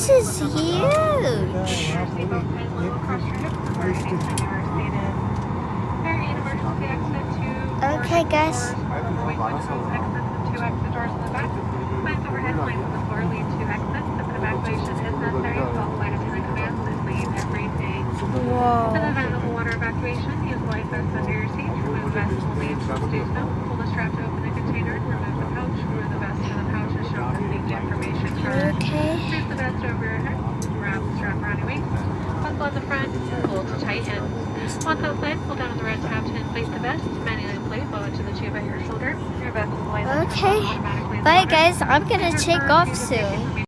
This is huge. Okay, guys. Whoa. For the event of a water evacuation, use life vests under your seat. Remove vest only if you do so. Pull the strap to open the container. Remove the pouch. Remove the vest from the pouch and show the safety information first. Okay. Place the vest over your head. Wrap the strap around your waist. Buckle on the front. Pull to tighten. Once outside, pull down on the red tab to inflate the vest. Manually inflate. Blow into the tube at your shoulder. Your vest will light up. Okay. Automatically. Bye, guys. I'm gonna take off soon.